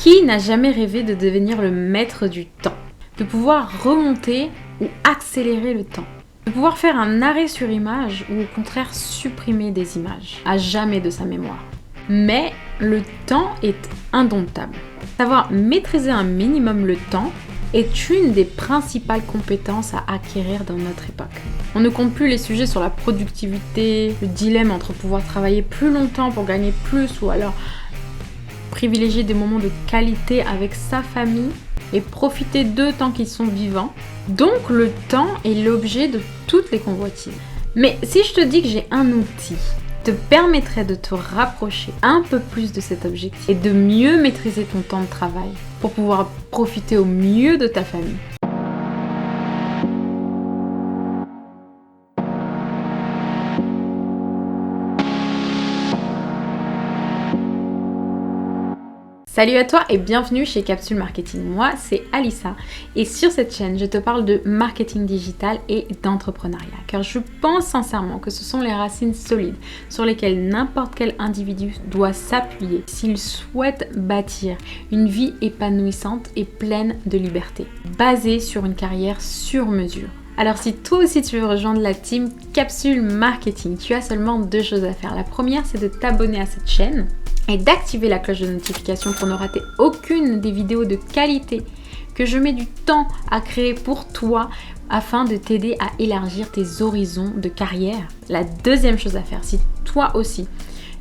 Qui n'a jamais rêvé de devenir le maître du temps? De pouvoir remonter ou accélérer le temps? De pouvoir faire un arrêt sur image ou au contraire supprimer des images à jamais de sa mémoire? Mais le temps est indomptable. Savoir maîtriser un minimum le temps est une des principales compétences à acquérir dans notre époque. On ne compte plus les sujets sur la productivité, le dilemme entre pouvoir travailler plus longtemps pour gagner plus ou alors privilégier des moments de qualité avec sa famille et profiter d'eux tant qu'ils sont vivants. Donc le temps est l'objet de toutes les convoitises. Mais si je te dis que j'ai un outil qui te permettrait de te rapprocher un peu plus de cet objectif et de mieux maîtriser ton temps de travail pour pouvoir profiter au mieux de ta famille. Salut à toi et bienvenue chez Capsule Marketing. Moi, c'est Alissa et sur cette chaîne, je te parle de marketing digital et d'entrepreneuriat car je pense sincèrement que ce sont les racines solides sur lesquelles n'importe quel individu doit s'appuyer s'il souhaite bâtir une vie épanouissante et pleine de liberté, basée sur une carrière sur mesure. Alors si toi aussi tu veux rejoindre la team Capsule Marketing, tu as seulement deux choses à faire. La première, c'est de t'abonner à cette chaîne et d'activer la cloche de notification pour ne rater aucune des vidéos de qualité que je mets du temps à créer pour toi afin de t'aider à élargir tes horizons de carrière. La deuxième chose à faire, si toi aussi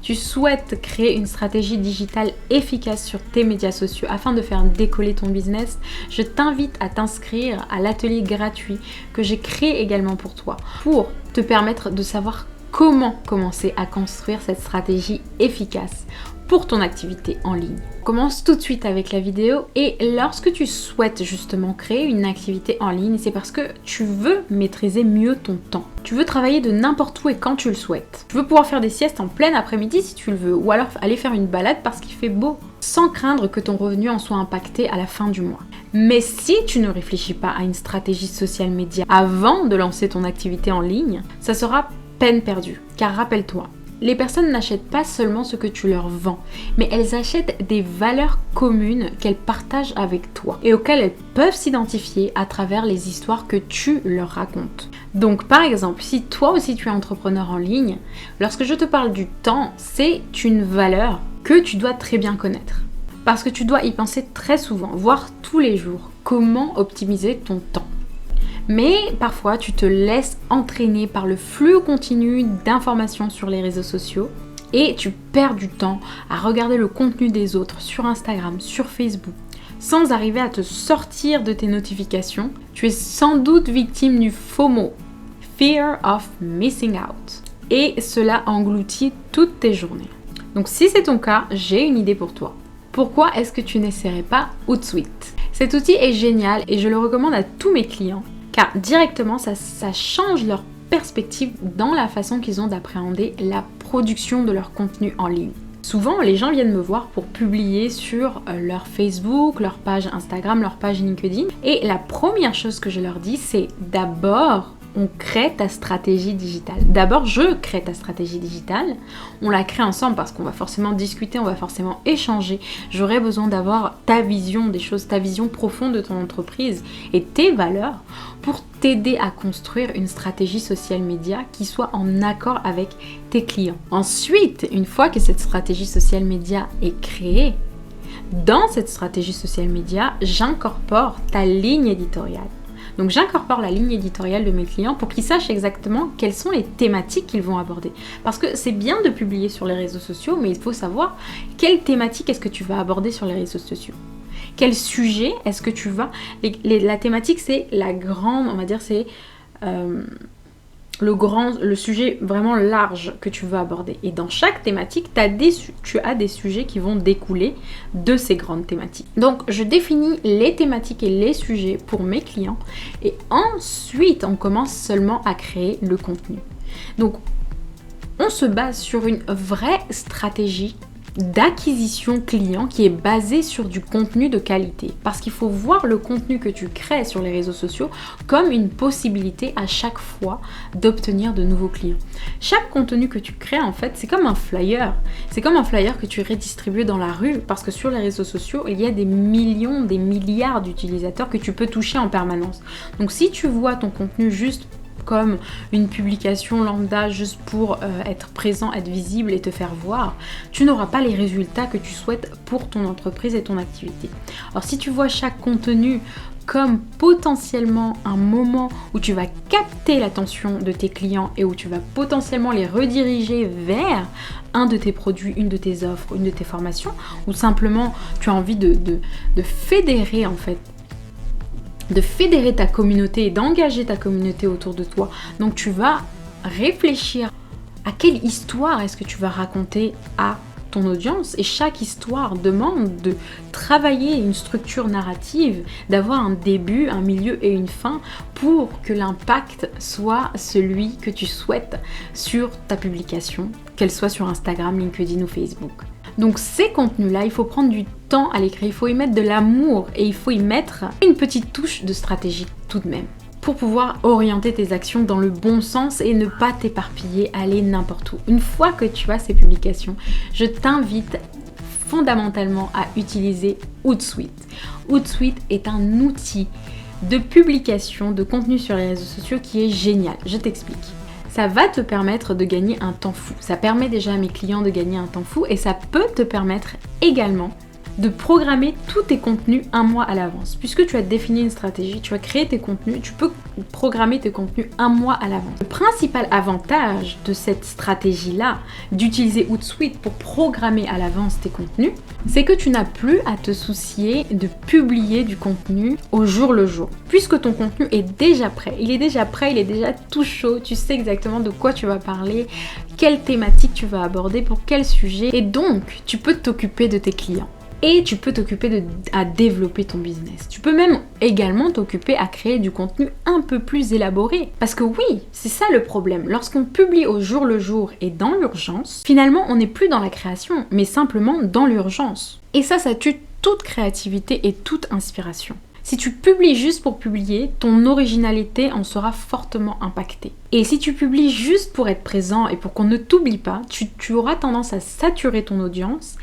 tu souhaites créer une stratégie digitale efficace sur tes médias sociaux afin de faire décoller ton business, je t'invite à t'inscrire à l'atelier gratuit que j'ai créé également pour toi pour te permettre de savoir comment commencer à construire cette stratégie efficace pour ton activité en ligne. On commence tout de suite avec la vidéo et lorsque tu souhaites justement créer une activité en ligne, c'est parce que tu veux maîtriser mieux ton temps. Tu veux travailler de n'importe où et quand tu le souhaites. Tu veux pouvoir faire des siestes en plein après-midi si tu le veux ou alors aller faire une balade parce qu'il fait beau sans craindre que ton revenu en soit impacté à la fin du mois. Mais si tu ne réfléchis pas à une stratégie social média avant de lancer ton activité en ligne, ça sera peine perdue. Car rappelle-toi, les personnes n'achètent pas seulement ce que tu leur vends, mais elles achètent des valeurs communes qu'elles partagent avec toi et auxquelles elles peuvent s'identifier à travers les histoires que tu leur racontes. Donc par exemple, si toi aussi tu es entrepreneur en ligne, lorsque je te parle du temps, c'est une valeur que tu dois très bien connaître. Parce que tu dois y penser très souvent, voire tous les jours, comment optimiser ton temps. Mais parfois, tu te laisses entraîner par le flux continu d'informations sur les réseaux sociaux et tu perds du temps à regarder le contenu des autres sur Instagram, sur Facebook. Sans arriver à te sortir de tes notifications, tu es sans doute victime du FOMO, Fear of Missing Out. Et cela engloutit toutes tes journées. Donc si c'est ton cas, j'ai une idée pour toi. Pourquoi est-ce que tu n'essaierais pas Hootsuite? Cet outil est génial et je le recommande à tous mes clients. Car directement, ça change leur perspective dans la façon qu'ils ont d'appréhender la production de leur contenu en ligne. Souvent, les gens viennent me voir pour publier sur leur Facebook, leur page Instagram, leur page LinkedIn. Et la première chose que je leur dis, c'est d'abord, on crée ta stratégie digitale. D'abord, je crée ta stratégie digitale. On la crée ensemble parce qu'on va forcément discuter, on va forcément échanger. J'aurai besoin d'avoir ta vision des choses, ta vision profonde de ton entreprise et tes valeurs pour t'aider à construire une stratégie social média qui soit en accord avec tes clients. Ensuite, une fois que cette stratégie social média est créée, dans cette stratégie social média, j'incorpore ta ligne éditoriale. Donc j'incorpore la ligne éditoriale de mes clients pour qu'ils sachent exactement quelles sont les thématiques qu'ils vont aborder. Parce que c'est bien de publier sur les réseaux sociaux, mais il faut savoir quelle thématique est-ce que tu vas aborder sur les réseaux sociaux. Quel sujet est-ce que tu vas... La thématique, c'est la grande, on va dire, c'est le sujet vraiment large que tu veux aborder. Et dans chaque thématique, tu as des sujets qui vont découler de ces grandes thématiques. Donc, je définis les thématiques et les sujets pour mes clients. Et ensuite, on commence seulement à créer le contenu. Donc, on se base sur une vraie stratégie d'acquisition client qui est basé sur du contenu de qualité. Parce qu'il faut voir le contenu que tu crées sur les réseaux sociaux comme une possibilité à chaque fois d'obtenir de nouveaux clients. Chaque contenu que tu crées, en fait, c'est comme un flyer. C'est comme un flyer que tu redistribues dans la rue parce que sur les réseaux sociaux, il y a des millions, des milliards d'utilisateurs que tu peux toucher en permanence. Donc si tu vois ton contenu juste comme une publication lambda juste pour être présent, être visible et te faire voir, tu n'auras pas les résultats que tu souhaites pour ton entreprise et ton activité. Alors si tu vois chaque contenu comme potentiellement un moment où tu vas capter l'attention de tes clients et où tu vas potentiellement les rediriger vers un de tes produits, une de tes offres, une de tes formations, ou simplement tu as envie de fédérer en fait, de fédérer ta communauté et d'engager ta communauté autour de toi. Donc tu vas réfléchir à quelle histoire est-ce que tu vas raconter à ton audience, et chaque histoire demande de travailler une structure narrative, d'avoir un début, un milieu et une fin pour que l'impact soit celui que tu souhaites sur ta publication, qu'elle soit sur Instagram, LinkedIn ou Facebook. Donc ces contenus-là, il faut prendre du temps à l'écrire, il faut y mettre de l'amour et il faut y mettre une petite touche de stratégie tout de même pour pouvoir orienter tes actions dans le bon sens et ne pas t'éparpiller, aller n'importe où. Une fois que tu as ces publications, je t'invite fondamentalement à utiliser Hootsuite. Hootsuite est un outil de publication de contenu sur les réseaux sociaux qui est génial. Je t'explique. Ça va te permettre de gagner un temps fou. Ça permet déjà à mes clients de gagner un temps fou et ça peut te permettre également de programmer tous tes contenus un mois à l'avance. Puisque tu as défini une stratégie, tu as créé tes contenus, tu peux programmer tes contenus un mois à l'avance. Le principal avantage de cette stratégie-là, d'utiliser Hootsuite pour programmer à l'avance tes contenus, c'est que tu n'as plus à te soucier de publier du contenu au jour le jour. Puisque ton contenu est déjà prêt, il est déjà tout chaud, tu sais exactement de quoi tu vas parler, quelle thématique tu vas aborder, pour quel sujet, et donc tu peux t'occuper de tes clients. Et tu peux t'occuper à développer ton business. Tu peux même également t'occuper à créer du contenu un peu plus élaboré. Parce que oui, c'est ça le problème. Lorsqu'on publie au jour le jour et dans l'urgence, finalement on n'est plus dans la création, mais simplement dans l'urgence. Et ça tue toute créativité et toute inspiration. Si tu publies juste pour publier, ton originalité en sera fortement impactée. Et si tu publies juste pour être présent et pour qu'on ne t'oublie pas, tu auras tendance à saturer ton audience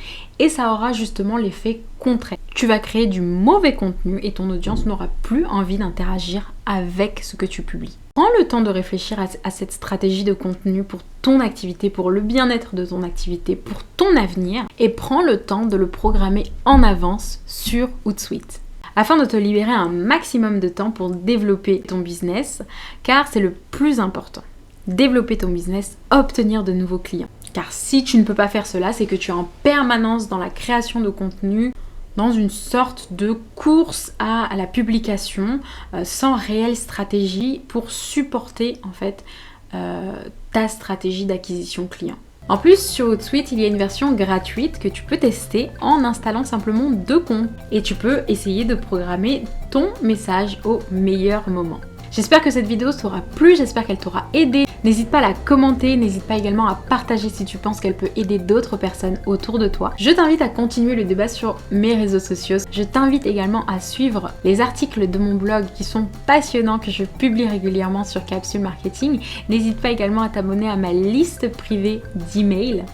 et ça aura justement l'effet contraire. Tu vas créer du mauvais contenu et ton audience n'aura plus envie d'interagir avec ce que tu publies. Prends le temps de réfléchir à cette stratégie de contenu pour ton activité, pour le bien-être de ton activité, pour ton avenir, et prends le temps de le programmer en avance sur Hootsuite, afin de te libérer un maximum de temps pour développer ton business, car c'est le plus important. Développer ton business, obtenir de nouveaux clients. Car si tu ne peux pas faire cela, c'est que tu es en permanence dans la création de contenu, dans une sorte de course à la publication, sans réelle stratégie pour supporter en fait ta stratégie d'acquisition client. En plus, sur Hootsuite, il y a une version gratuite que tu peux tester en installant simplement 2 comptes. Et tu peux essayer de programmer ton message au meilleur moment. J'espère que cette vidéo t'aura plu, j'espère qu'elle t'aura aidé. N'hésite pas à la commenter, n'hésite pas également à partager si tu penses qu'elle peut aider d'autres personnes autour de toi. Je t'invite à continuer le débat sur mes réseaux sociaux. Je t'invite également à suivre les articles de mon blog qui sont passionnants, que je publie régulièrement sur Capsule Marketing. N'hésite pas également à t'abonner à ma liste privée d'emails.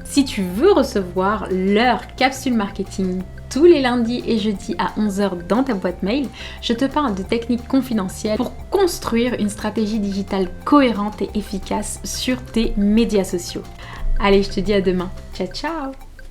Si tu veux recevoir leur Capsule Marketing tous les lundis et jeudis à 11h dans ta boîte mail, je te parle de techniques confidentielles pour construire une stratégie digitale cohérente et efficace sur tes médias sociaux. Allez, je te dis à demain. Ciao, ciao!